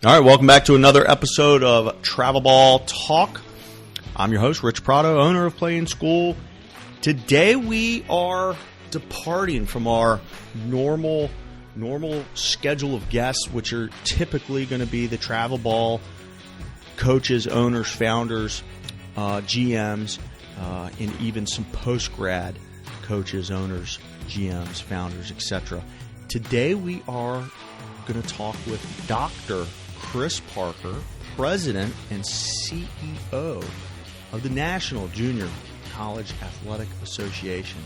All right, welcome back to another episode of Travel Ball Talk. I'm your host, Rich Prado, owner of Play in School. Today we are departing from our normal schedule of guests, which are typically going to be the Travel Ball coaches, owners, founders, GMs, and even some post-grad coaches, owners, GMs, founders, etc. Today we are going to talk with Dr. Chris Parker, President and CEO of the National Junior College Athletic Association.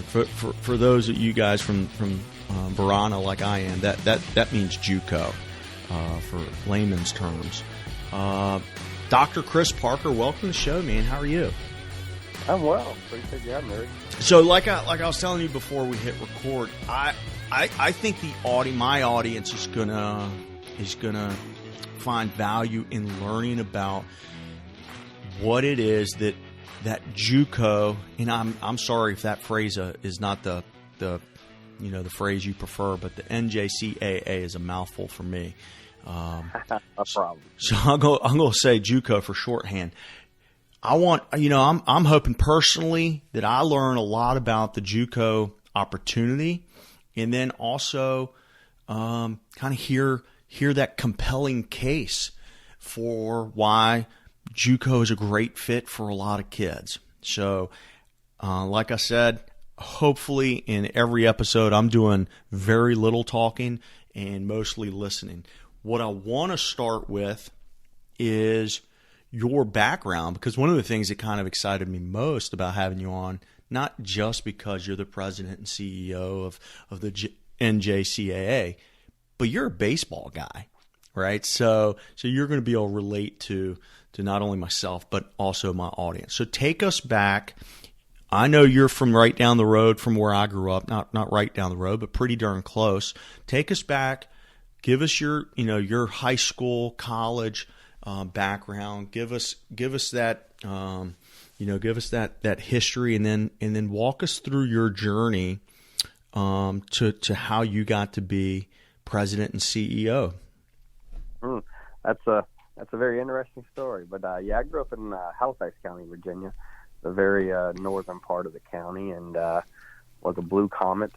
For those of you guys from Verona like I am, that means JUCO for layman's terms. Dr. Chris Parker, welcome to the show, man. How are you? I'm well. Appreciate you having me, Rick. So, like I was telling you before we hit record, I think my audience is gonna find value in learning about what it is that JUCO, and I'm sorry if that phrase is not the phrase you prefer, but the NJCAA is a mouthful for me. No problem. So I'm gonna say JUCO for shorthand. I'm hoping personally that I learn a lot about the JUCO opportunity, and then also kind of hear that compelling case for why JUCO is a great fit for a lot of kids. So, like I said, hopefully in every episode I'm doing very little talking and mostly listening. What I want to start with is your background, because one of the things that kind of excited me most about having you on, not just because you're the president and CEO of the NJCAA, but you're a baseball guy, right? So you're going to be able to relate to not only myself, but also my audience. So take us back. I know you're from right down the road from where I grew up, not right down the road, but pretty darn close. Take us back. Give us your high school, college background. Give us that that history, and then walk us through your journey to how you got to be president and CEO. That's a very interesting story. But I grew up in Halifax County, Virginia, the very northern part of the county, and was a Blue Comet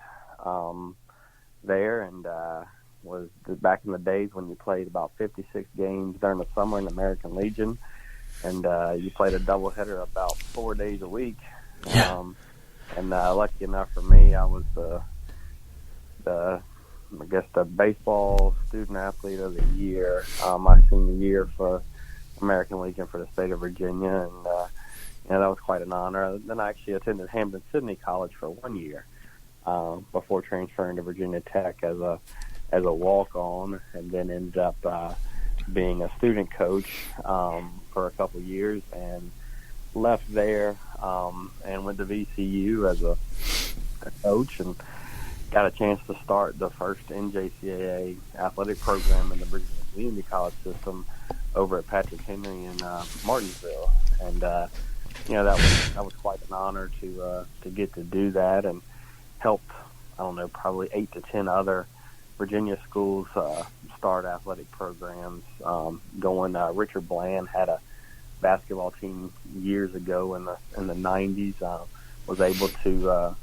there, and was back in the days when you played about 56 games during the summer in the American Legion, and you played a doubleheader about 4 days a week. Yeah. And lucky enough for me, I was the baseball student athlete of the year my senior year for American Legion for the state of Virginia, and that was quite an honor. Then I actually attended Hampton-Sydney College for 1 year before transferring to Virginia Tech as a walk-on, and then ended up being a student coach for a couple of years, and left there and went to VCU as a coach, and got a chance to start the first NJCAA athletic program in the Virginia Community College system over at Patrick Henry in Martinsville, and that was quite an honor to get to do that, and helped probably 8 to 10 other Virginia schools start athletic programs going. Richard Bland had a basketball team years ago in the 90s. Was able to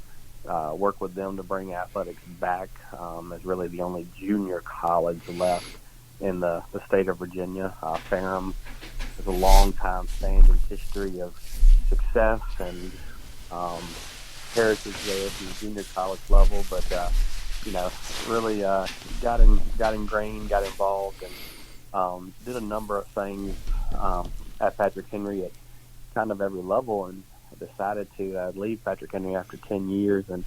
work with them to bring athletics back as really the only junior college left in the state of Virginia. Ferrum has a long time standing history of success and heritage there at the junior college level, but really got ingrained, got involved, and did a number of things at Patrick Henry at kind of every level, and decided to leave Patrick Henry after 10 years, and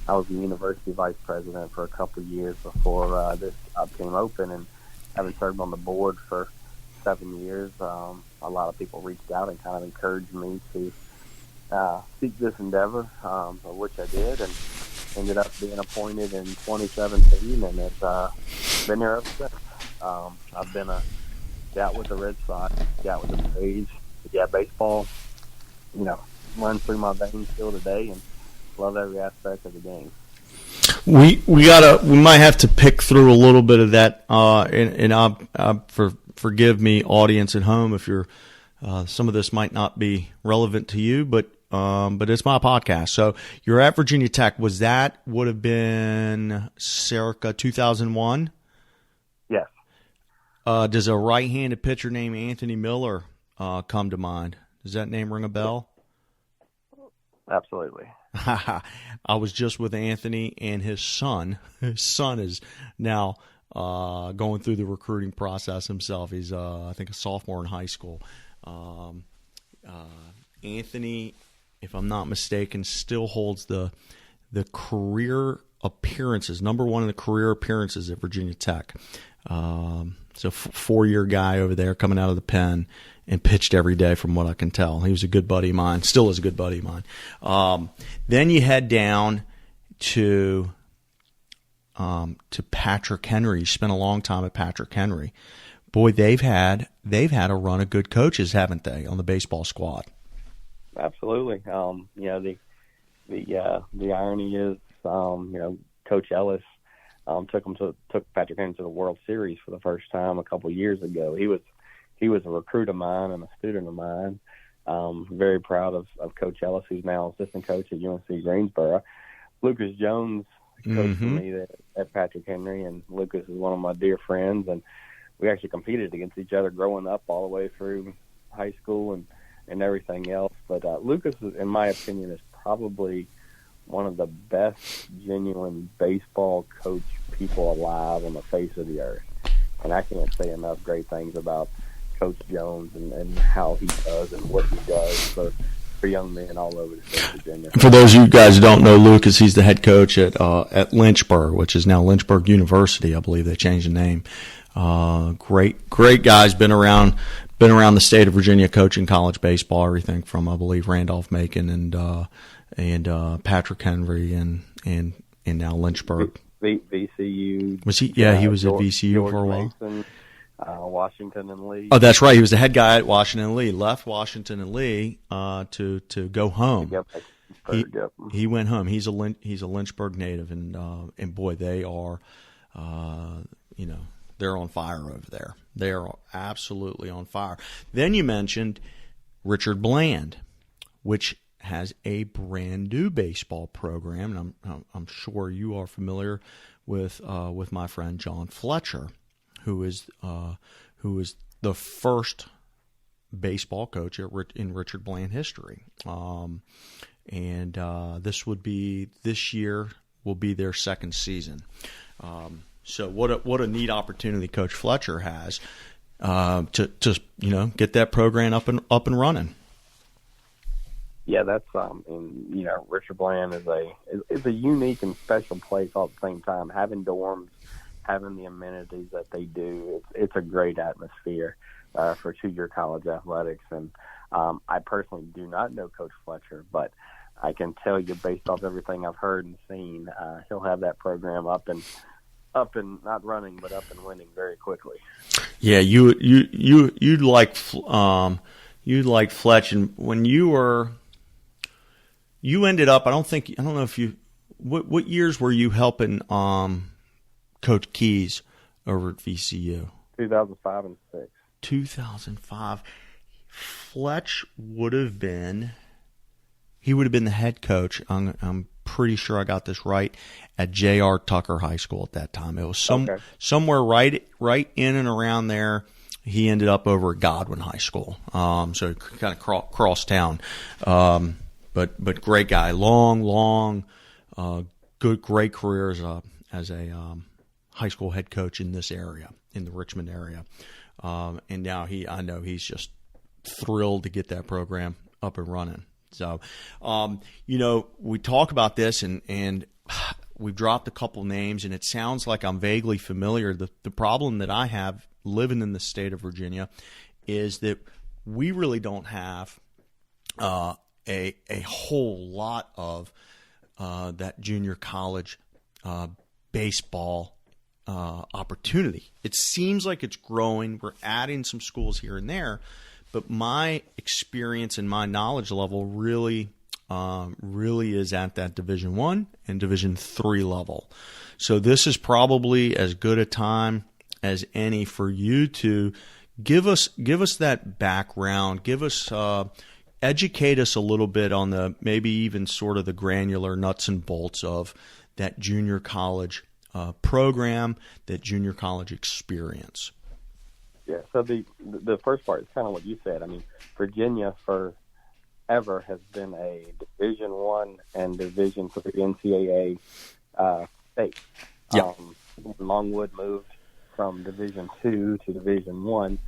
I was the university vice president for a couple of years before this job came open, and having served on the board for 7 years, a lot of people reached out and kind of encouraged me to seek this endeavor, which I did, and ended up being appointed in 2017, and it's been here ever since. I've been a scout with the Red Sox, scout with the Braves, baseball, runs through my veins still today, and love every aspect of the game. We might have to pick through a little bit of that, forgive me, audience at home, if you're some of this might not be relevant to you, but it's my podcast. So you're at Virginia Tech. Would have been circa 2001? Yes. Does a right-handed pitcher named Anthony Miller come to mind? Does that name ring a bell? Absolutely. I was just with Anthony and his son. His son is now going through the recruiting process himself. He's, I think, a sophomore in high school. Anthony, if I'm not mistaken, still holds the career appearances, number one in the career appearances at Virginia Tech. So 4-year guy over there coming out of the pen and pitched every day from what I can tell. He was a good buddy of mine, still is a good buddy of mine. Then you head down to Patrick Henry. You spent a long time at Patrick Henry. Boy, they've had a run of good coaches, haven't they, on the baseball squad? Absolutely. The irony is, Coach Ellis took Patrick Henry to the World Series for the first time a couple years ago. He was a recruit of mine and a student of mine. Very proud of Coach Ellis, who's now assistant coach at UNC Greensboro. Lucas Jones coached for me at Patrick Henry, and Lucas is one of my dear friends, and we actually competed against each other growing up all the way through high school and everything else. But Lucas, in my opinion, is probably one of the best genuine baseball coach people alive on the face of the earth. And I can't say enough great things about Coach Jones and how he does and what he does for young men all over the state of Virginia. For those of you guys who don't know Lucas, he's the head coach at Lynchburg, which is now Lynchburg University. I believe they changed the name. Great guys, been around the state of Virginia coaching college baseball, everything from, I believe, Randolph Macon and Patrick Henry and now Lynchburg. VCU. Was he? Yeah, he was at VCU George for a while. Mason, Washington and Lee. Oh, that's right. He was the head guy at Washington and Lee. Left Washington and Lee to go home. He went home. He's a Lynchburg native, and boy, they are, they're on fire over there. They are absolutely on fire. Then you mentioned Richard Bland, which has a brand new baseball program, and I'm sure you are familiar with my friend John Fletcher, who is the first baseball coach in Richard Bland history, and this year will be their second season. So what a neat opportunity Coach Fletcher has to get that program up and running. Yeah, that's Richard Bland is a unique and special place all at the same time. Having dorms, having the amenities that they do, it's a great atmosphere for 2-year college athletics. And I personally do not know Coach Fletcher, but I can tell you based off everything I've heard and seen, he'll have that program up and not running, but up and winning very quickly. Yeah, you'd like Fletch, and when you ended up, I don't know if you, what years were you helping Coach Keys over at VCU? 2005 and 6. 2005. Fletch would have been the head coach. I'm pretty sure I got this right, at J.R. Tucker High School at that time. It was somewhere right in and around there. He ended up over at Godwin High School, so he kind of cross town. But great guy, long, great career as a high school head coach in this area, in the Richmond area, and now I know he's just thrilled to get that program up and running. So, we talk about this and we've dropped a couple names, and it sounds like I'm vaguely familiar. The problem that I have living in the state of Virginia is that we really don't have a whole lot of that junior college baseball opportunity. It seems like it's growing. We're adding some schools here and there, but my experience and my knowledge level really really is at that Division I and Division III level. So this is probably as good a time as any for you to give us that background, educate us a little bit on the maybe even sort of the granular nuts and bolts of that junior college program, that junior college experience. Yeah. So the first part is kind of what you said. I mean, Virginia forever has been a Division I and Division III NCAA state. Yep. Longwood moved from Division II to Division I.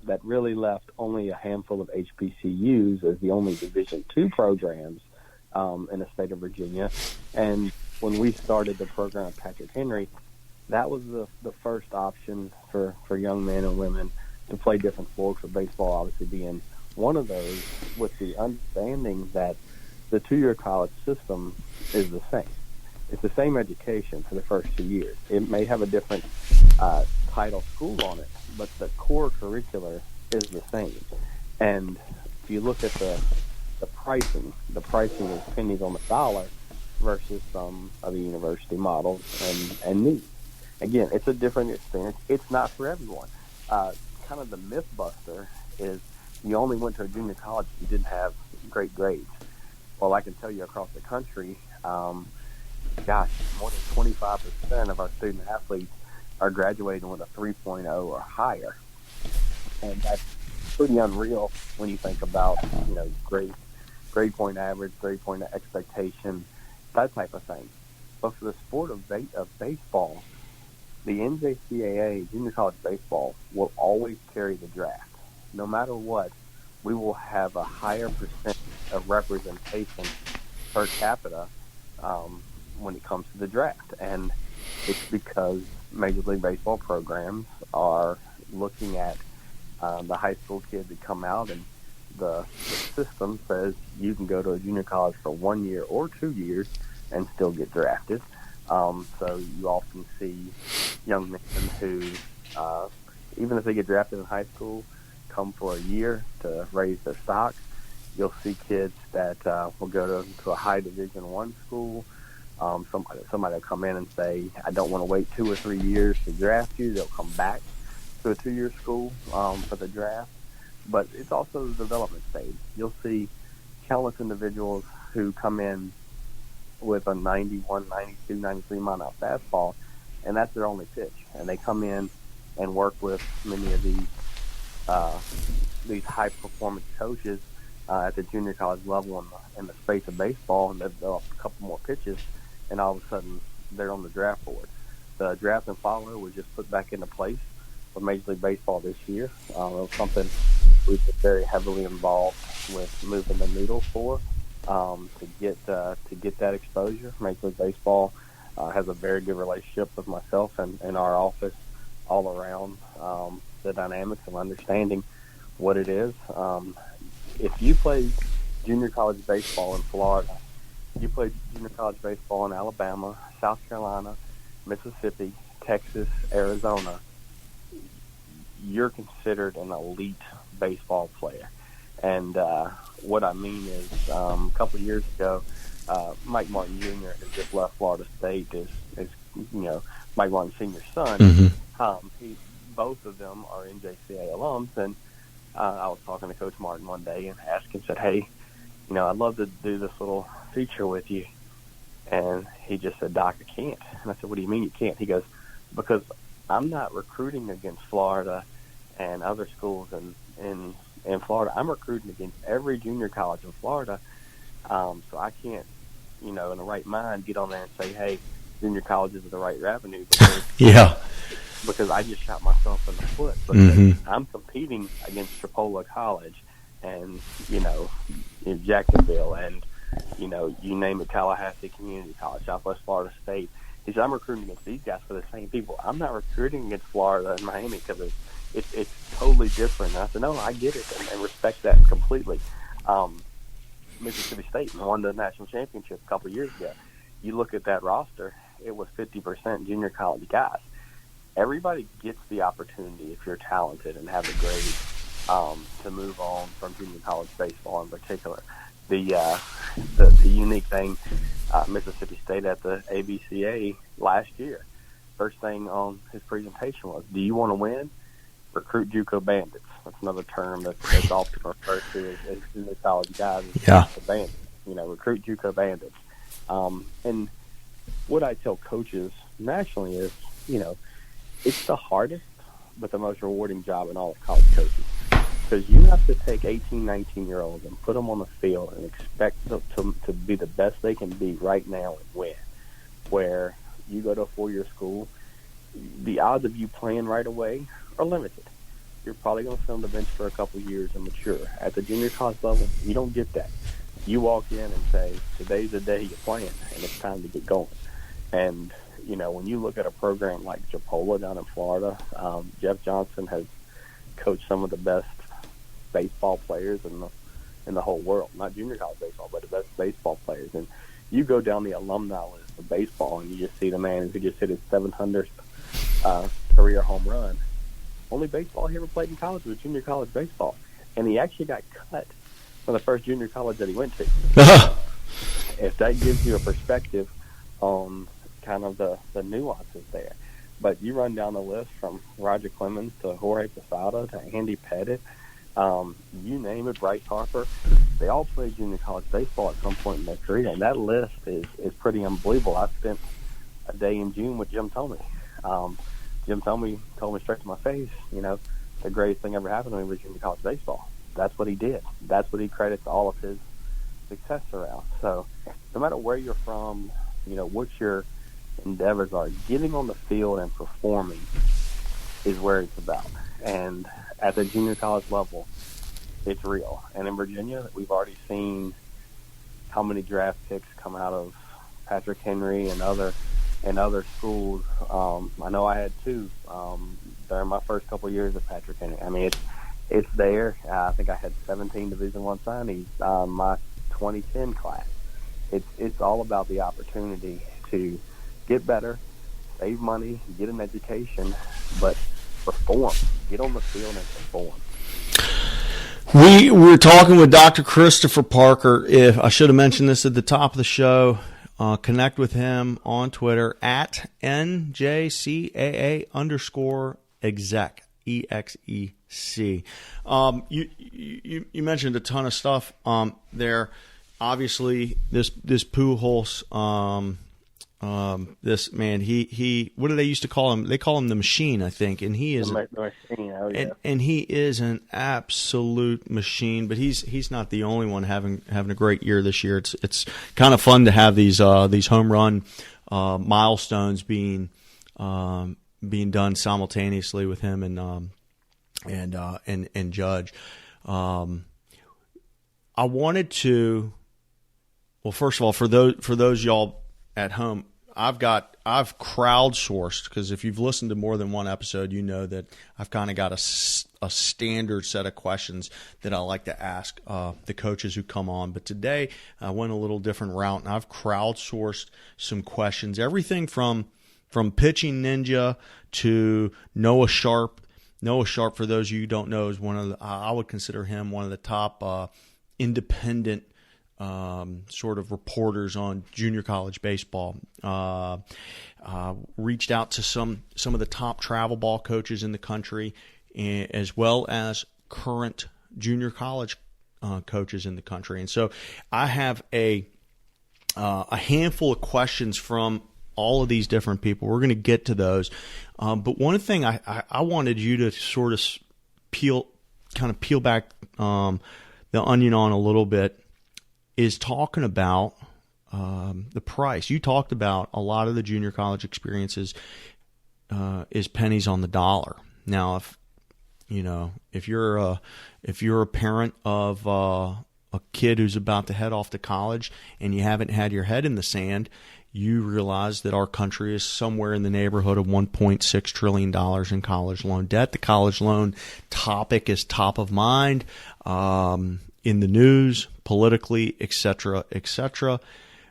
That really left only a handful of HBCUs as the only Division II programs in the state of Virginia. And when we started the program at Patrick Henry, that was the first option for young men and women to play different sports, with baseball obviously being one of those, with the understanding that the two-year college system is the same. It's the same education for the first 2 years. It may have a different title school on it, but the core curricular is the same. And if you look at the pricing is pennies on the dollar versus some of the university models and needs. Again, it's a different experience. It's not for everyone. Kind of the myth buster is you only went to a junior college if you didn't have great grades. Well, I can tell you across the country, more than 25% of our student athletes are graduating with a 3.0 or higher. And that's pretty unreal when you think about, grade point average, grade point expectation, that type of thing. But for the sport of baseball, the NJCAA, junior college baseball, will always carry the draft. No matter what, we will have a higher percentage of representation per capita when it comes to the draft. And it's because Major League Baseball programs are looking at the high school kids that come out, and the system says you can go to a junior college for 1 year or 2 years and still get drafted. So you often see young men who, even if they get drafted in high school, come for a year to raise their stock. You'll see kids that will go to a high Division I school. Somebody will come in and say, I don't want to wait 2 or 3 years to draft you. They'll come back to a 2-year school for the draft. But it's also the development stage. You'll see countless individuals who come in with a 91, 92, 93 mile-an-hour fastball, and that's their only pitch. And they come in and work with many of these high-performance coaches at the junior college level in the space of baseball, and they've developed a couple more pitches, and all of a sudden they're on the draft board. The draft and follow was just put back into place for Major League Baseball this year. It was something we've been very heavily involved with moving the needle for to get that exposure. Major League Baseball has a very good relationship with myself and our office all around the dynamics of understanding what it is. If you play junior college baseball in Florida, you play junior college baseball in Alabama, South Carolina, Mississippi, Texas, Arizona, you're considered an elite baseball player. And what I mean is, a couple of years ago, Mike Martin Jr. has just left Florida State. Is Mike Martin Sr.'s son. Mm-hmm. Both of them are NJCAA alums, and I was talking to Coach Martin one day and asked him, said, "Hey, I'd love to do this little feature with you." And he just said, "Doc, I can't." And I said, "What do you mean you can't?" He goes, "Because I'm not recruiting against Florida and other schools in Florida. I'm recruiting against every junior college in Florida. So I can't, in the right mind, get on there and say, hey, junior colleges are the right revenue because I just shot myself in the foot. Because I'm competing against Chipola College and, in Jacksonville and, you name it, Tallahassee Community College, Southwest Florida State." He said, "I'm recruiting against these guys for the same people. I'm not recruiting against Florida and Miami because it's totally different." And I said, "No, I get it and respect that completely." Mississippi State won the national championship a couple of years ago. You look at that roster, it was 50% junior college guys. Everybody gets the opportunity, if you're talented and have a grade, to move on from junior college baseball in particular. the unique thing, Mississippi State at the ABCA last year, first thing on his presentation was, "Do you want to win? Recruit JUCO bandits." That's another term that's often referred to as junior college guys. Yeah. JUCO bandits. Recruit JUCO bandits. And what I tell coaches nationally is, it's the hardest but the most rewarding job in all of college coaching. Because you have to take 18, 19-year-olds and put them on the field and expect them to be the best they can be right now and win. Where you go to a 4-year school, the odds of you playing right away are limited. You're probably going to sit on the bench for a couple of years and mature. At the junior college level, you don't get that. You walk in and say, today's the day you're playing, and it's time to get going. And, when you look at a program like JPOLA down in Florida, Jeff Johnson has coached some of the best baseball players in the whole world. Not junior college baseball, but the best baseball players. And you go down the alumni list of baseball, and you just see the man who just hit his 700th career home run. Only baseball he ever played in college was junior college baseball. And he actually got cut from the first junior college that he went to. If that gives you a perspective on kind of the nuances there. But you run down the list from Roger Clemens to Jorge Posada to Andy Pettit, you name it, Bryce Harper, they all played junior college baseball at some point in their career. And that list is pretty unbelievable. I spent a day in June with Jim Thome. Jim Thome told me straight to my face, the greatest thing ever happened to me was junior college baseball. That's what he did. That's what he credits all of his success around. So no matter where you're from, what your endeavors are, getting on the field and performing is where it's about. And at the junior college level, it's real. And in Virginia, we've already seen how many draft picks come out of Patrick Henry and other schools. I know I had two during my first couple of years of Patrick Henry. I mean, it's there. I think I had 17 Division I signees my 2010 class. It's all about the opportunity to get better, save money, get an education, but perform. Get on the field and perform. We were talking with Dr. Christopher Parker. If I should have mentioned this at the top of the show, connect with him on Twitter at NJCAA_exec, EXEC. You mentioned a ton of stuff there. Obviously, this Pujols, this man, he what do they used to call him? They call him the machine, I think, and he is the machine. Oh, yeah. and he is an absolute machine. But he's not the only one having a great year this year. It's kind of fun to have these home run milestones being done simultaneously with him and Judge. I wanted to. Well, first of all, for those y'all at home, I've crowdsourced, because if you've listened to more than one episode, you know that I've kind of got a standard set of questions that I like to ask the coaches who come on. But today I went a little different route, and I've crowdsourced some questions, everything from Pitching Ninja to Noah Sharp. Noah Sharp, for those of you who don't know, is I would consider him one of the top independent sort of reporters on junior college baseball. Reached out to some of the top travel ball coaches in the country, as well as current junior college coaches in the country. And so I have a handful of questions from all of these different people. We're going to get to those. But one thing I wanted you to sort of peel back the onion on a little bit is talking about the price. You talked about a lot of the junior college experiences is pennies on the dollar. Now, if you're a parent of a kid who's about to head off to college and you haven't had your head in the sand, you realize that our country is somewhere in the neighborhood of $1.6 trillion in college loan debt. The college loan topic is top of mind in the news, politically, et cetera, et cetera.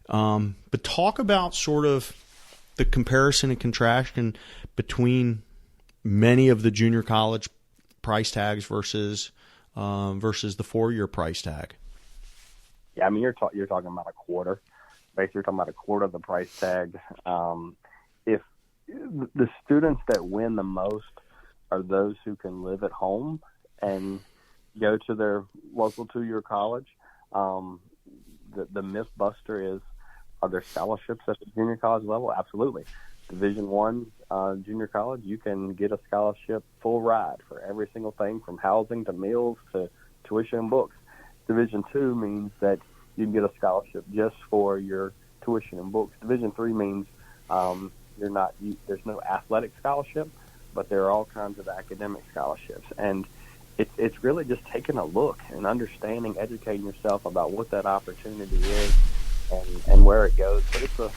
But talk about sort of the comparison and contraction between many of the junior college price tags versus the 4-year price tag. Yeah, I mean, you're talking about a quarter. Basically, you're talking about a quarter of the price tag. If the students that win the most are those who can live at home and go to their local 2-year college, the myth buster is, are there scholarships at the junior college level? Absolutely. Division I junior college, you can get a scholarship full ride for every single thing from housing to meals to tuition and books. Division II means that you can get a scholarship just for your tuition and books. Division III means there's no athletic scholarship, but there are all kinds of academic scholarships. And it's really just taking a look and understanding, educating yourself about what that opportunity is and where it goes. But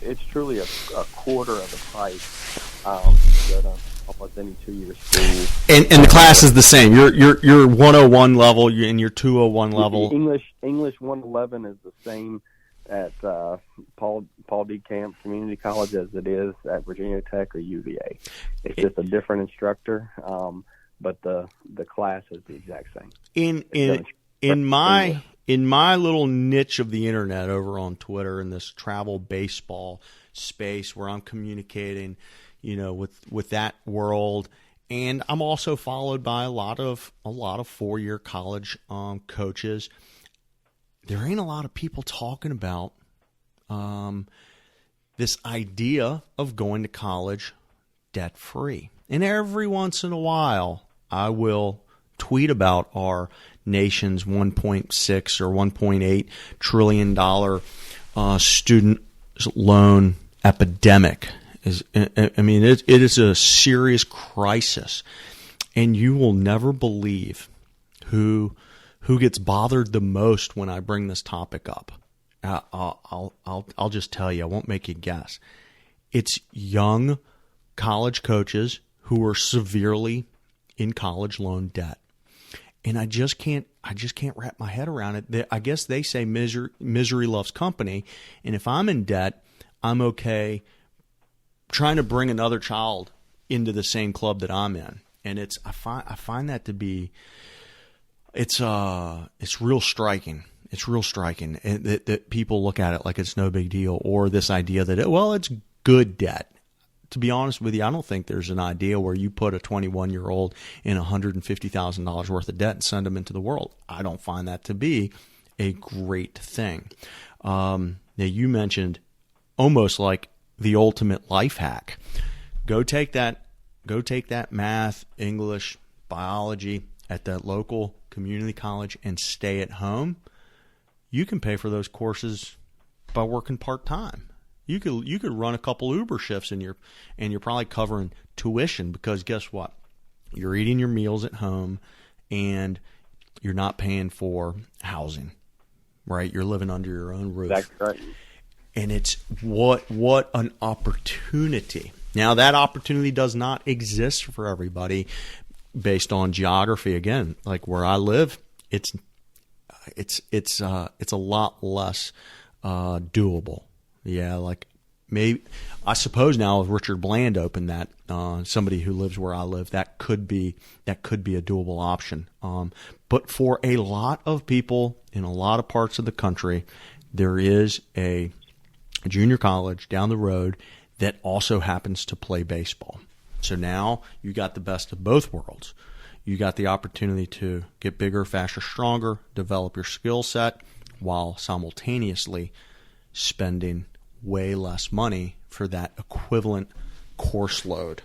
it's truly a quarter of the price to go to almost any 2-year school. And the class is the same. Your 101 level and your 201 level. English 111 is the same at Paul D. Camp Community College as it is at Virginia Tech or UVA. It's just a different instructor, but the class is the exact same. In my little niche of the internet over on Twitter, in this travel baseball space where I'm communicating, with that world, and I'm also followed by a lot of 4-year college coaches. There ain't a lot of people talking about this idea of going to college debt-free. And every once in a while, I will tweet about our nation's $1.6 or $1.8 trillion student loan epidemic. It is a serious crisis, and you will never believe who gets bothered the most when I bring this topic up. I'll just tell you. I won't make you guess. It's young college coaches who are severely in college loan debt, and I just can't wrap my head around it. I guess they say misery loves company, and if I'm in debt, I'm okay trying to bring another child into the same club that I'm in, and I find that to be it's real striking. It's real striking that people look at it like it's no big deal, or this idea that it's good debt. To be honest with you, I don't think there's an idea where you put a 21-year-old in $150,000 worth of debt and send them into the world. I don't find that to be a great thing. Now, you mentioned almost like the ultimate life hack. Go take that math, English, biology at that local community college and stay at home. You can pay for those courses by working part-time. You could run a couple Uber shifts and you're probably covering tuition, because guess what? You're eating your meals at home and you're not paying for housing, right? You're living under your own roof. That's right. And it's what an opportunity. Now, that opportunity does not exist for everybody based on geography. Again, like where I live, it's a lot less doable. Yeah, like maybe I suppose now if Richard Bland opened that, somebody who lives where I live, that could be a doable option. But for a lot of people in a lot of parts of the country, there is a junior college down the road that also happens to play baseball. So now you got the best of both worlds. You got the opportunity to get bigger, faster, stronger, develop your skill set while simultaneously spending way less money for that equivalent course load.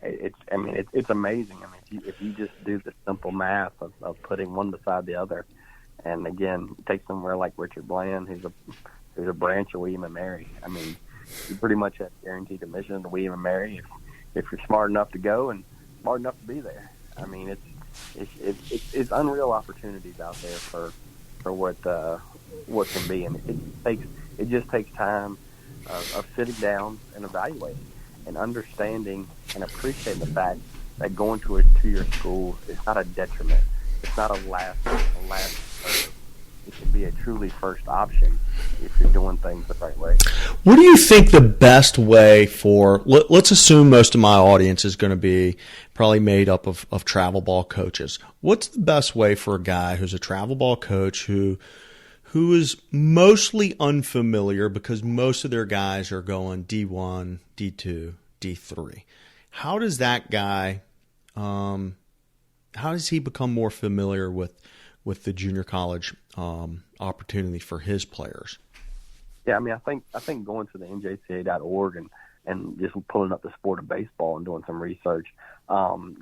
It's amazing. I mean, if you just do the simple math of putting one beside the other, and again, take somewhere like Richard Bland, who's a branch of William and Mary. I mean, you pretty much have guaranteed admission to William and Mary if you're smart enough to go and smart enough to be there. I mean, it's unreal opportunities out there for what can be, and it just takes time of sitting down and evaluating and understanding and appreciating the fact that going to a 2-year school is not a detriment. It's not a last resort. It can be a truly first option if you're doing things the right way. What do you think the best way for, let's assume most of my audience is going to be probably made up of travel ball coaches. What's the best way for a guy who's a travel ball coach who is mostly unfamiliar because most of their guys are going D1, D2, D3? How does that guy, how does he become more familiar with the junior college opportunity for his players? Yeah, I mean, I think going to the NJCAA.org and just pulling up the sport of baseball and doing some research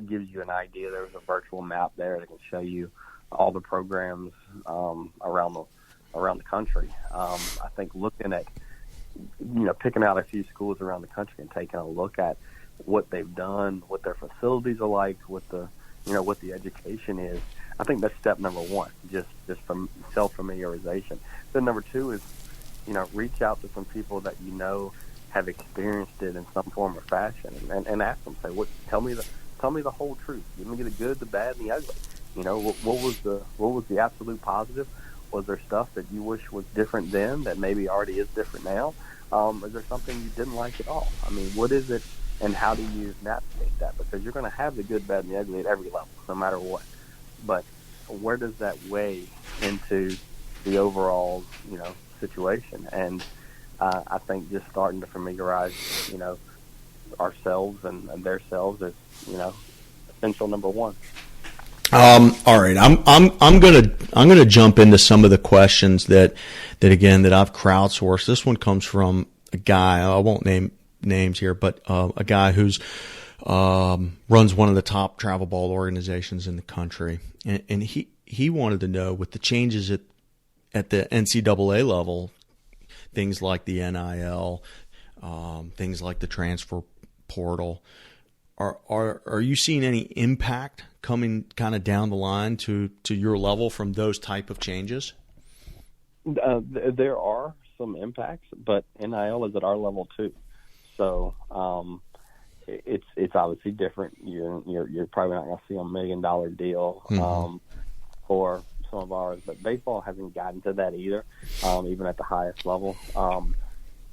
gives you an idea. There's a virtual map there that can show you all the programs around the country. I think looking at, picking out a few schools around the country and taking a look at what they've done, what their facilities are like, what the education is. I think that's step number one, just from self-familiarization. Then number two is, reach out to some people that have experienced it in some form or fashion, and ask them, say, tell me the whole truth. Give me the good, the bad, and the ugly. What was the absolute positive? Was there stuff that you wish was different then that maybe already is different now? Is there something you didn't like at all? I mean, what is it, and how do you navigate that? Because you're going to have the good, bad, and the ugly at every level, no matter what. But where does that weigh into the overall, situation? And I think just starting to familiarize, ourselves and their selves is, essential number one. All right, I'm gonna jump into some of the questions that I've crowdsourced. This one comes from a guy, I won't name names here, but a guy who's runs one of the top travel ball organizations in the country, and he wanted to know, with the changes at the NCAA level, things like the NIL, things like the transfer portal, are you seeing any impact coming kind of down the line to your level from those type of changes? There are some impacts, but NIL is at our level too. So it's obviously different. You're probably not going to see a $1 million deal for some of ours, but baseball hasn't gotten to that either, even at the highest level.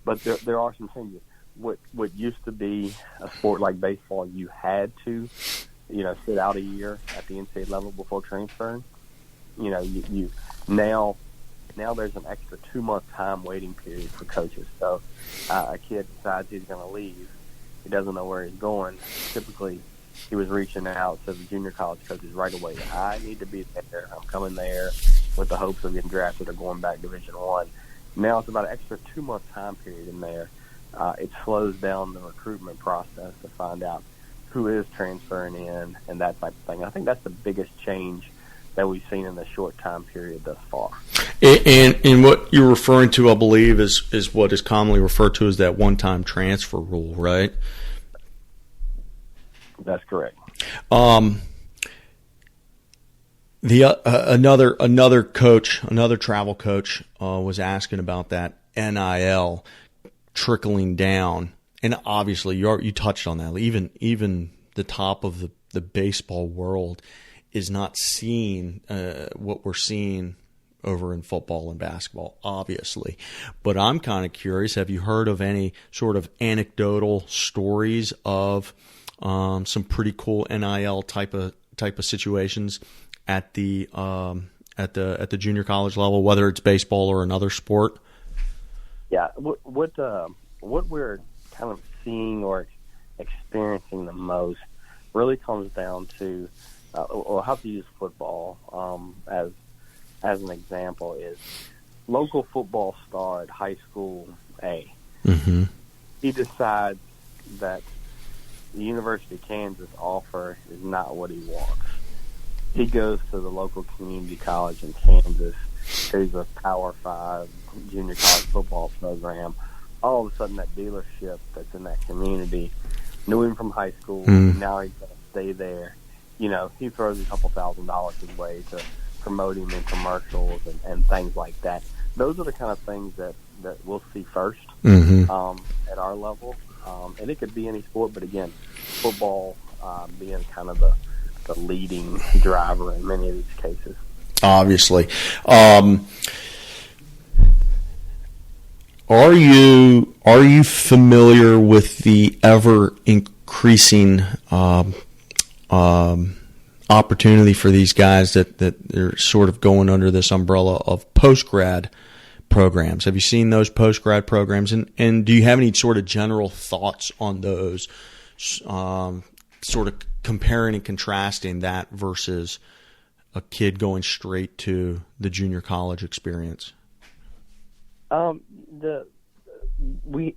But there are some changes. What used to be a sport like baseball, you had to, sit out a year at the NCAA level before transferring. You now there's an extra 2-month time waiting period for coaches. So a kid decides he's going to leave. He doesn't know where he's going. Typically, he was reaching out to the junior college coaches right away. I need to be there. I'm coming there with the hopes of getting drafted or going back Division I. Now it's about an extra 2-month time period in there. It slows down the recruitment process to find out who is transferring in and that type of thing. I think that's the biggest change that we've seen in the short time period thus far. And what you're referring to, I believe, is what is commonly referred to as that one-time transfer rule, right? That's correct. Another coach, another travel coach, was asking about that NIL trickling down, and obviously you touched on that. Even the top of the baseball world is not seeing what we're seeing over in football and basketball, obviously. But I'm kind of curious, have you heard of any sort of anecdotal stories of some pretty cool NIL type of situations at the junior college level, whether it's baseball or another sport? Yeah, what we're kind of seeing or experiencing the most really comes down to, or how to use football as an example, is local football star at high school A. Mm-hmm. He decides that the University of Kansas offer is not what he wants. He goes to the local community college in Kansas. There's a Power 5 junior college football program. All of a sudden, that dealership that's in that community knew him from high school. Now he's going to stay there. He throws a couple $1,000s his way to promote him in commercials and things like that. Those are the kind of things that we'll see first at our level. And it could be any sport, but again, football being kind of the leading driver in many of these cases. Obviously. Are you familiar with the ever increasing opportunity for these guys that they're sort of going under this umbrella of post-grad programs. Have you seen those post-grad programs? And do you have any sort of general thoughts on those, sort of comparing and contrasting that versus a kid going straight to the junior college experience? We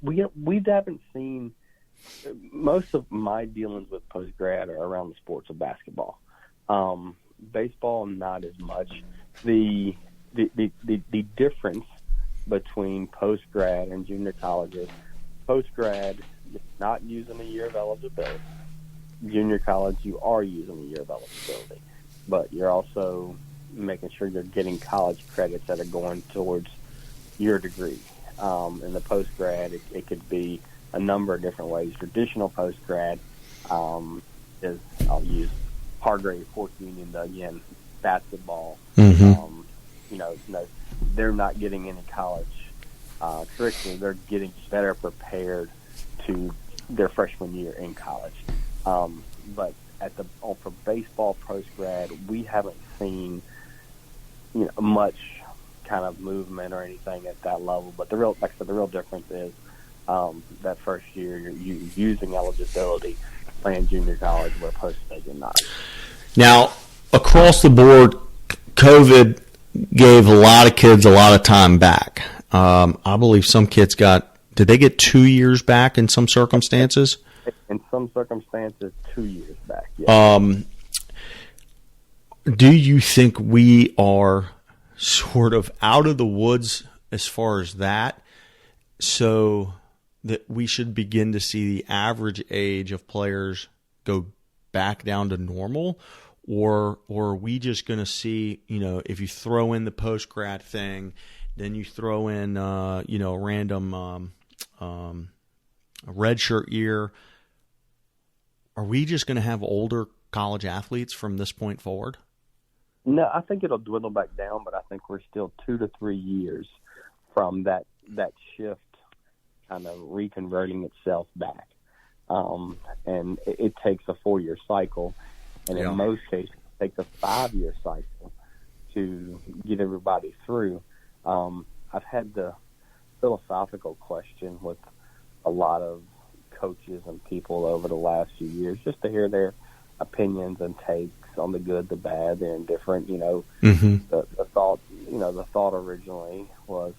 haven't seen, most of my dealings with post-grad are around the sports of basketball. Baseball, not as much. The difference between post-grad and junior colleges, post-grad, you're not using a year of eligibility. Junior college, you are using a year of eligibility, but you're also making sure you're getting college credits that are going towards your degree. In the post-grad, it could be a number of different ways. Traditional post-grad is, I'll use Hargrave, Fort Union, again, basketball. Mm-hmm. They're not getting any college curriculum. They're getting better prepared to their freshman year in college. But for baseball post-grad, we haven't seen much kind of movement or anything at that level. But the real difference is that first year you're using eligibility playing junior college, where post-grad you're not. Now, across the board, COVID gave a lot of kids a lot of time back. I believe some kids did they get 2 years back in some circumstances? In some circumstances, 2 years back, yeah. Do you think we are sort of out of the woods as far as that, so that we should begin to see the average age of players go back down to normal? Or are we just going to see, if you throw in the post-grad thing, then you throw in, a random redshirt year, are we just going to have older college athletes from this point forward? No, I think it'll dwindle back down, but I think we're still 2 to 3 years from that shift kind of reconverting itself back. And it takes a 4-year cycle. And in most cases, it takes a 5-year cycle to get everybody through. I've had the philosophical question with a lot of coaches and people over the last few years, just to hear their opinions and takes on the good, the bad, the indifferent. Mm-hmm. The thought originally was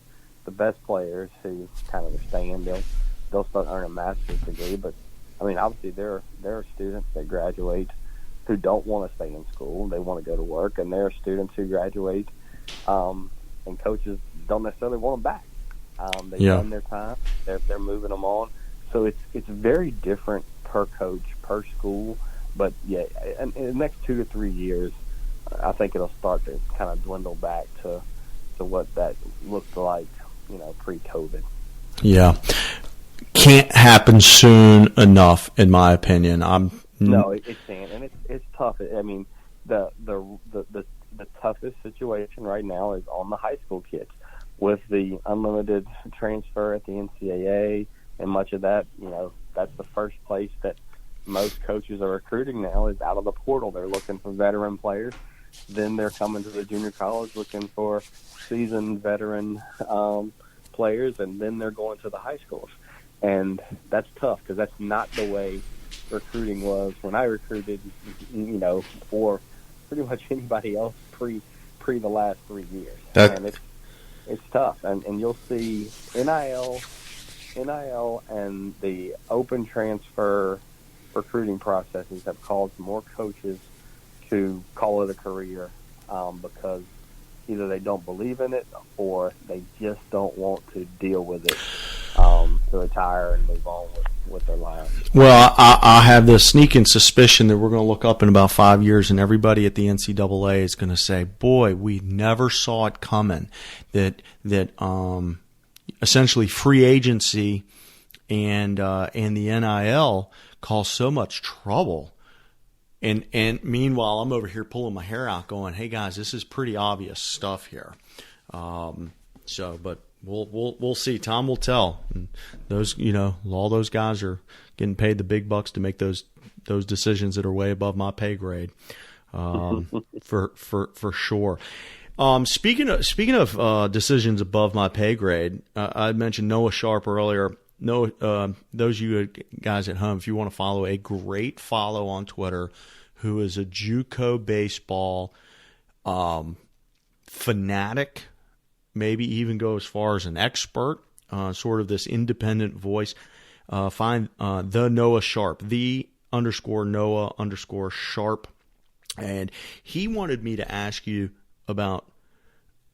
the best players who kind of are staying, they'll start earning a master's degree. But I mean, obviously there are students that graduate who don't want to stay in school. They want to go to work. And there are students who graduate and coaches don't necessarily want them back. They've done their time. They're moving them on. So it's very different per coach, per school. But, in the next 2 to 3 years, I think it'll start to kind of dwindle back to what that looked like, pre-COVID. Yeah. Can't happen soon enough, in my opinion. No, it can't, and it's tough. I mean, the toughest situation right now is on the high school kids with the unlimited transfer at the NCAA, and much of that, that's the first place that most coaches are recruiting now is out of the portal. They're looking for veteran players. Then they're coming to the junior college looking for seasoned veteran players, and then they're going to the high schools. And that's tough because that's not the way recruiting was when I recruited, for pretty much anybody else pre the last 3 years. And it's tough. And you'll see NIL and the open transfer recruiting processes have caused more coaches to call it a career because either they don't believe in it or they just don't want to deal with it to retire and move on with their lives. Well, I have this sneaking suspicion that we're going to look up in about 5 years and everybody at the NCAA is going to say, boy, we never saw it coming, that essentially free agency and the NIL cause so much trouble. And meanwhile, I'm over here pulling my hair out going, hey, guys, this is pretty obvious stuff here. But we'll see. Time will tell. And those, all those guys are getting paid the big bucks to make those those decisions that are way above my pay grade, for sure. Speaking of decisions above my pay grade, I mentioned Noah Sharp earlier. Noah, those of you guys at home, if you want to follow a great follow on Twitter, who is a JUCO baseball fanatic, maybe even go as far as an expert, sort of this independent voice. Find the Noah Sharp, _Noah_Sharp. And he wanted me to ask you about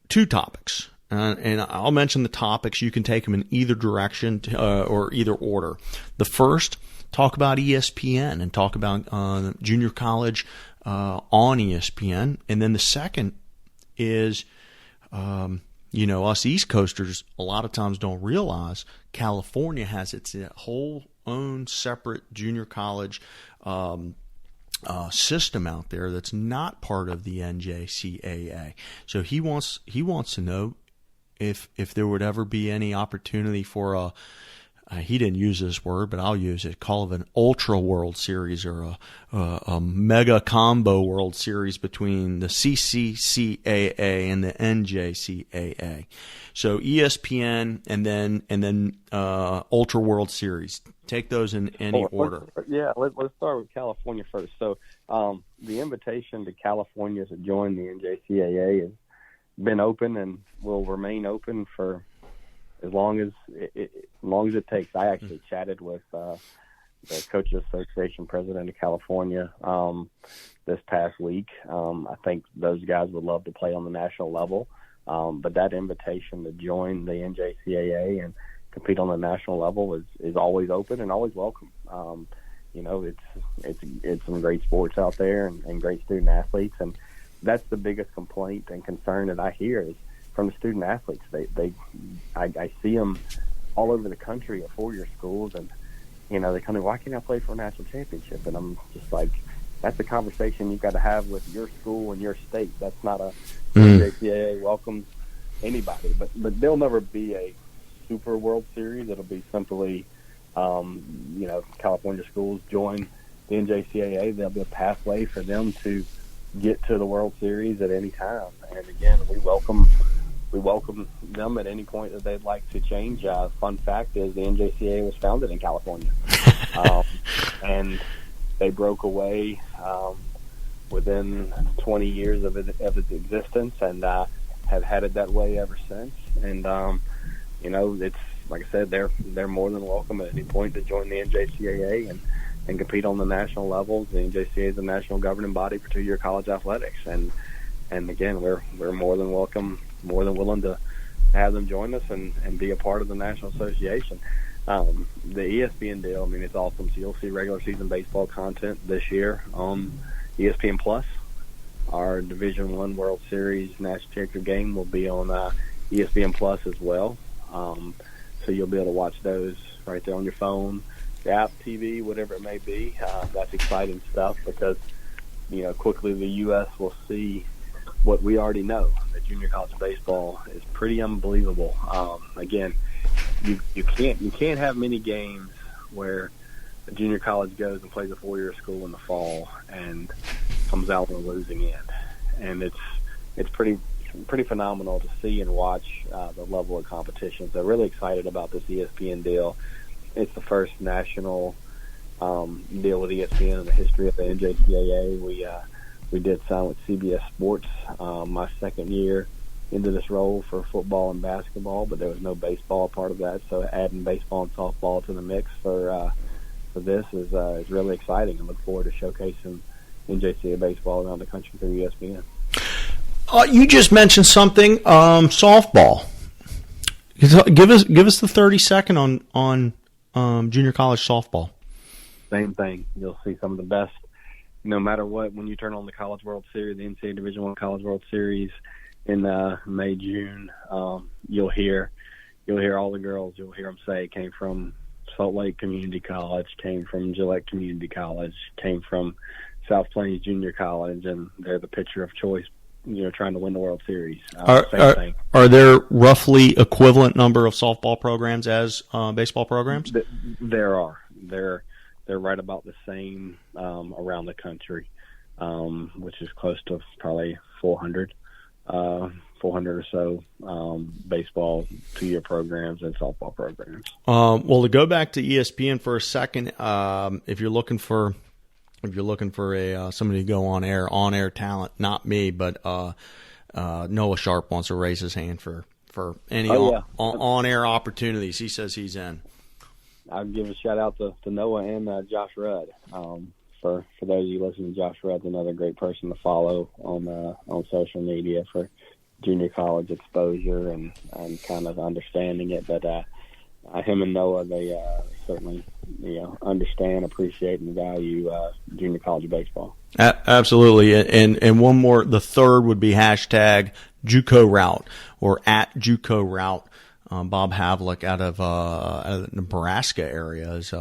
two topics. And I'll mention the topics. You can take them in either direction or either order. The first, talk about ESPN and talk about junior college on ESPN. And then the second is, us East Coasters a lot of times don't realize California has its whole own separate junior college system out there that's not part of the NJCAA. So he wants to know if there would ever be any opportunity for he didn't use this word, but I'll use it, call it an ultra World Series or a mega combo World Series between the CCCAA and the NJCAA. So ESPN and then Ultra World Series. Take those in any order. Let's start with California first. So the invitation to California to join the NJCAA has been open and will remain open for as long as it takes. I actually chatted with the Coaches Association president of California this past week. I think those guys would love to play on the national level, but that invitation to join the NJCAA and compete on the national level is always open and always welcome. It's some great sports out there and great student athletes, and that's the biggest complaint and concern that I hear is from the student athletes. I see them all over the country at four-year schools, and they come in, why can't I play for a national championship? And I'm just like, that's a conversation you've got to have with your school and your state. That's not a NJCAA welcomes anybody, but there'll never be a Super World Series. It'll be simply, California schools join the NJCAA. There'll be a pathway for them to get to the World Series at any time. And again, we welcome them at any point that they'd like to change. Fun fact is the NJCAA was founded in California, and they broke away within 20 years of its existence, and have had it that way ever since. And it's like I said, they're more than welcome at any point to join the NJCAA and compete on the national levels. The NJCAA is the national governing body for two-year college athletics, and again, we're more than welcome, more than willing to have them join us and be a part of the National Association. The ESPN deal, it's awesome. So you'll see regular season baseball content this year on ESPN Plus. Our Division I World Series National Championship game will be on ESPN Plus as well. So you'll be able to watch those right there on your phone, the app, TV, whatever it may be. That's exciting stuff because, quickly the U.S. will see what we already know, that junior college baseball is pretty unbelievable. Again, you can't have many games where a junior college goes and plays a four-year school in the fall and comes out on the losing end, and it's pretty phenomenal to see and watch the level of competition. So really excited about this ESPN deal. It's the first national deal with ESPN in the history of the NJCAA. We did sign with CBS Sports my second year into this role for football and basketball, but there was no baseball part of that. So adding baseball and softball to the mix for this is really exciting. I look forward to showcasing NJCAA baseball around the country through ESPN. You just mentioned something, softball. Give us the 30-second on junior college softball. Same thing. You'll see some of the best. No matter what, when you turn on the College World Series, the NCAA Division I College World Series in May, June, you'll hear all the girls. You'll hear them say came from Salt Lake Community College, came from Gillette Community College, came from South Plains Junior College, and they're the pitcher of choice, trying to win the World Series. Same thing. Are there roughly equivalent number of softball programs as baseball programs? There are. they're right about the same around the country, which is close to probably 400 or so baseball 2-year programs and softball programs. Well, to go back to ESPN for a second, if you're looking for a somebody to go on air talent, not me, but Noah Sharp wants to raise his hand for any on air opportunities. He says he's in. I'll give a shout out to Noah and Josh Rudd. For those of you listening, Josh Rudd's another great person to follow on social media for junior college exposure and kind of understanding it. But him and Noah, they certainly understand, appreciate, and value junior college baseball. Absolutely, and one more. The third would be hashtag JUCO Route or at JUCO Route. Bob Havlick out of the Nebraska area is.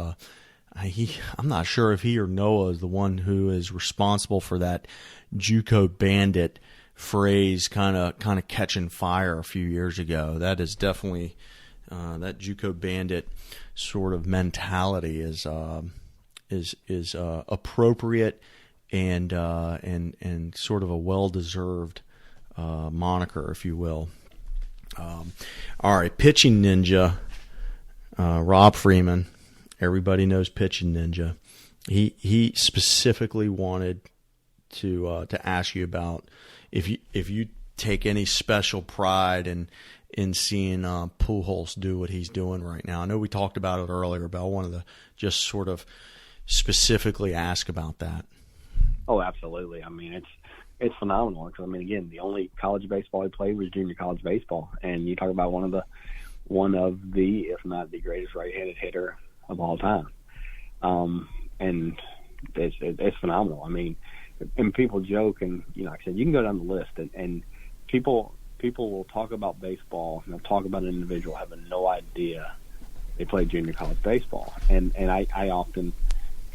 I'm not sure if he or Noah is the one who is responsible for that JUCO bandit phrase kind of catching fire a few years ago. That is definitely that JUCO bandit sort of mentality is appropriate and sort of a well-deserved moniker, if you will. All right, pitching ninja, Rob Freeman. Everybody knows pitching ninja. He specifically wanted to ask you about if you take any special pride in seeing Pujols do what he's doing right now. I know we talked about it earlier, but I wanted to just sort of specifically ask about that. Oh, absolutely. I mean, it's phenomenal. Because, I mean, again, the only college baseball he played was junior college baseball, and you talk about one of the, if not the greatest right-handed hitter of all time, and it's phenomenal. I mean, and people joke, and like I said, you can go down the list, and people will talk about baseball, and they'll talk about an individual having no idea they played junior college baseball, and I often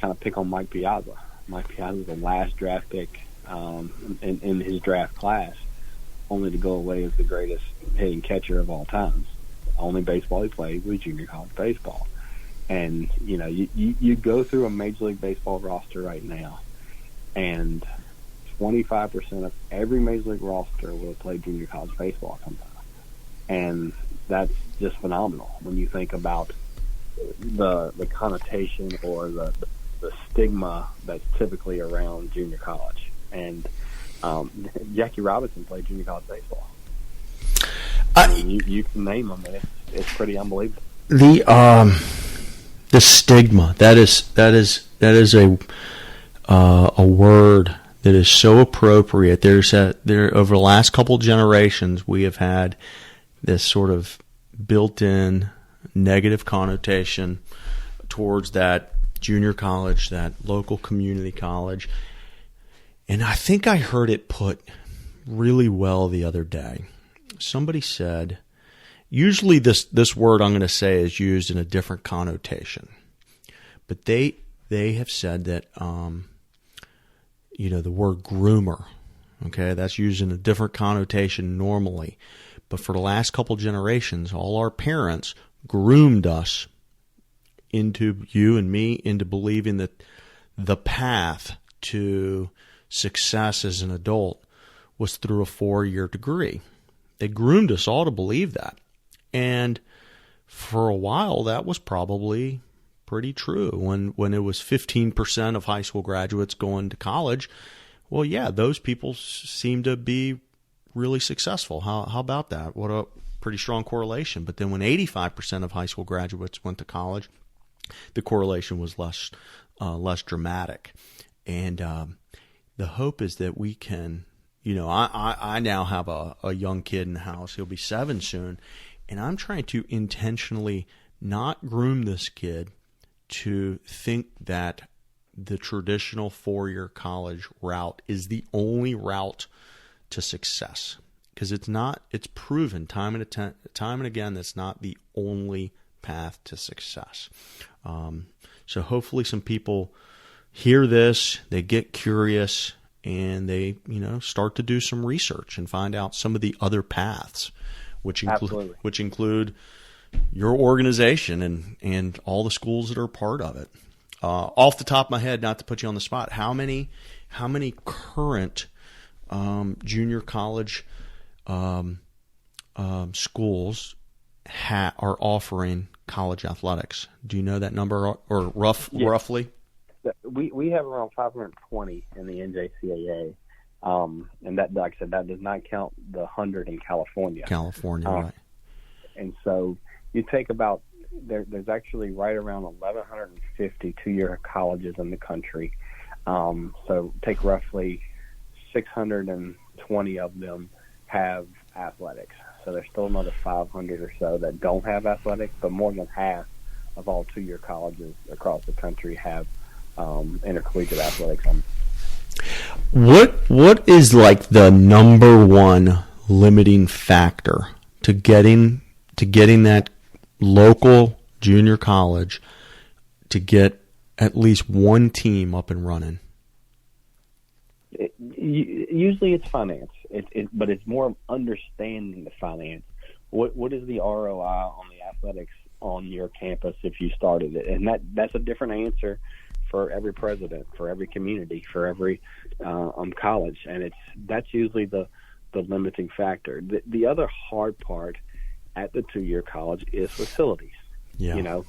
kind of pick on Mike Piazza. Mike Piazza was the last draft pick in his draft class, only to go away as the greatest hitting catcher of all time. The only baseball he played was junior college baseball. And, you go through a Major League Baseball roster right now, and 25% of every Major League roster will play junior college baseball sometime. And that's just phenomenal when you think about the connotation or the stigma that's typically around junior college. And Jackie Robinson played junior college baseball. I mean, you can name them, and it's pretty unbelievable. The stigma, that is a word that is so appropriate. There over the last couple generations, we have had this sort of built-in negative connotation towards that junior college, that local community college. And I think I heard it put really well the other day. Somebody said, usually this word I'm going to say is used in a different connotation, but they have said that the word groomer, okay, that's used in a different connotation normally, but for the last couple generations, all our parents groomed us into, you and me, into believing that the path to success as an adult was through a 4-year degree. They groomed us all to believe that. And for a while, that was probably pretty true. When it was 15% of high school graduates going to college, well, yeah, those people seem to be really successful. How about that? What a pretty strong correlation. But then when 85% of high school graduates went to college, the correlation was less dramatic. And the hope is that we can, I now have a young kid in the house. He'll be 7 soon. And I'm trying to intentionally not groom this kid to think that the traditional 4-year college route is the only route to success. Because it's not. It's proven time and again that's not the only path to success. So hopefully some people hear this, they get curious, and they start to do some research and find out some of the other paths, which include your organization and all the schools that are part of it. Off the top of my head, not to put you on the spot, how many current junior college schools are offering college athletics? Do you know that number or roughly? We have around 520 in the NJCAA, and that, like I said, that does not count the 100 in California. Right. And so you take about there's actually right around 1,150 two-year colleges in the country. So take roughly 620 of them have athletics. So there's still another 500 or so that don't have athletics, but more than half of all two-year colleges across the country have intercollegiate athletics. What is like the number one limiting factor to getting that local junior college to get at least one team up and running? Usually it's finance, but it's more understanding the finance. What is the ROI on the athletics on your campus if you started it? And that's a different answer for every president, for every community, for every college, and that's usually the limiting factor. The other hard part at the two-year college is facilities. Yeah. You know,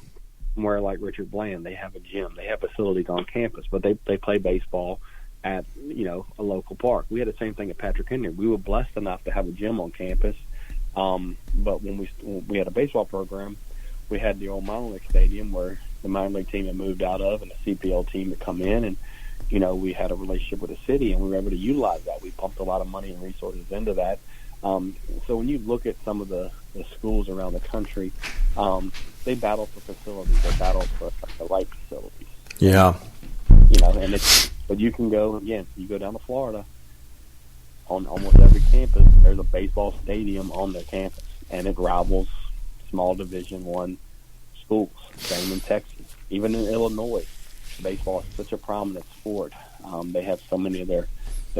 where like Richard Bland, they have a gym, they have facilities on campus, but they play baseball at, you know, a local park. We had the same thing at Patrick Henry. We were blessed enough to have a gym on campus, but when we had a baseball program, we had the old minor league stadium where the minor league team had moved out of and the CPL team had come in, and, you know, we had a relationship with the city and we were able to utilize that. We pumped a lot of money and resources into that. So when you look at some of the schools around the country, they battle for facilities. They battle for the right facilities. Yeah. You know, but you can go, again, you go down to Florida, on almost every campus, there's a baseball stadium on their campus, and it rivals small Division I schools. Same in Texas. Even in Illinois, baseball is such a prominent sport. They have so many of their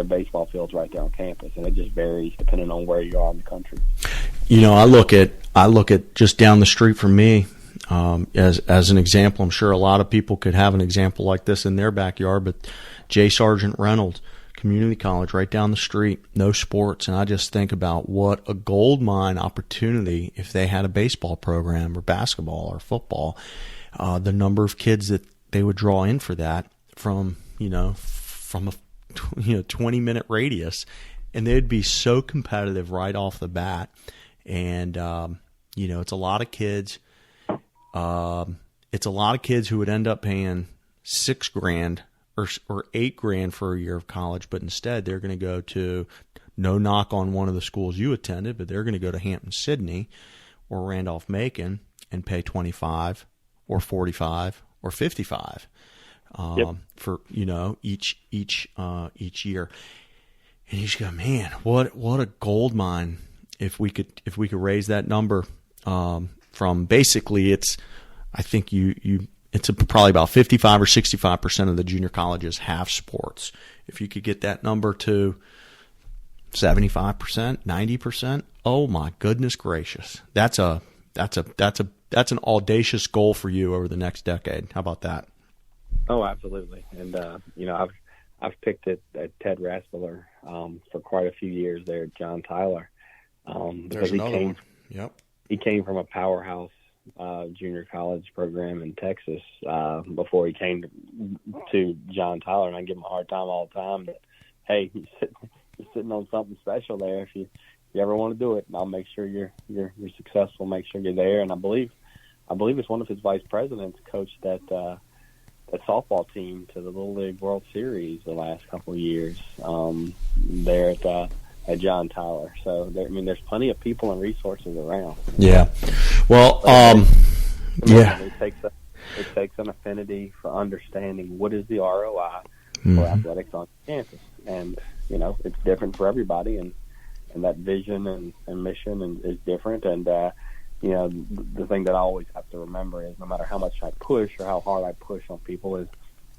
baseball fields right there on campus, and it just varies depending on where you are in the country. You know, I look at just down the street from me as an example. I'm sure a lot of people could have an example like this in their backyard, but J. Sargent Reynolds Community College right down the street, no sports, and I just think about what a gold mine opportunity if they had a baseball program or basketball or football. The number of kids that they would draw in for that from a 20-minute radius, and they'd be so competitive right off the bat. And it's a lot of kids. It's a lot of kids who would end up paying $6,000 or $8,000 for a year of college, but instead they're going to go to, no knock on one of the schools you attended, but they're going to go to Hampton-Sydney or Randolph-Macon and pay $25 or $45 or $55 for each year. And you just go, man, what a gold mine if we could raise that number from basically it's probably about 55 or 65% of the junior colleges have sports. If you could get that number to 75%, 90%, oh my goodness gracious, that's an audacious goal for you over the next decade. How about that? Oh, absolutely. And I've picked at Ted Raspler for quite a few years there at John Tyler. There's another one. Yep. He came from a powerhouse junior college program in Texas before he came to John Tyler, and I give him a hard time all the time. But hey, he's sitting on something special there. If you ever want to do it, I'll make sure you're successful. Make sure you're there. And I believe it's one of his vice presidents coached that softball team to the Little League World Series the last couple of years there at John Tyler. So there's plenty of people and resources around. Yeah. Well, It takes an affinity for understanding what is the ROI for athletics on campus, and it's different for everybody, and that vision and mission is different. And the thing that I always have to remember is no matter how much I push or how hard I push on people is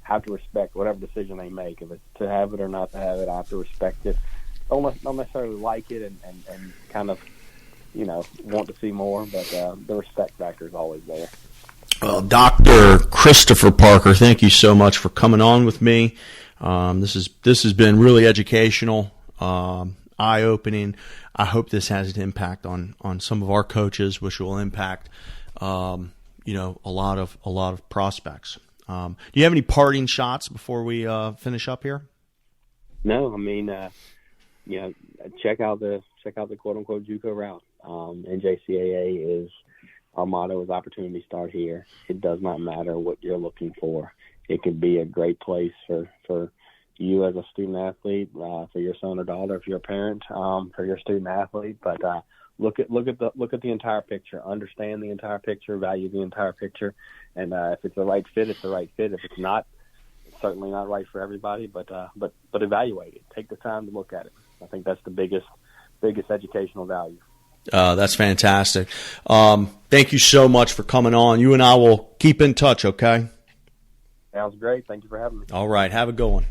have to respect whatever decision they make. If it's to have it or not to have it, I have to respect it. Don't necessarily like it and kind of want to see more, but the respect factor is always there. Well, Dr. Christopher Parker, thank you so much for coming on with me. This has been really educational, eye-opening. I hope this has an impact on some of our coaches, which will impact a lot of prospects. Do you have any parting shots before we finish up here? No, I mean, check out the quote unquote JUCO route. NJCAA is our motto is opportunity start here. It does not matter what you're looking for. It can be a great place for you as a student athlete, for your son or daughter, if you're a parent, for your student athlete. But look at the entire picture, understand the entire picture, value the entire picture, and if it's the right fit, it's the right fit. If it's not, it's certainly not right for everybody. But evaluate it. Take the time to look at it. I think that's the biggest educational value. That's fantastic. Thank you so much for coming on. You and I will keep in touch, okay? Sounds great. Thank you for having me. All right. Have a good one.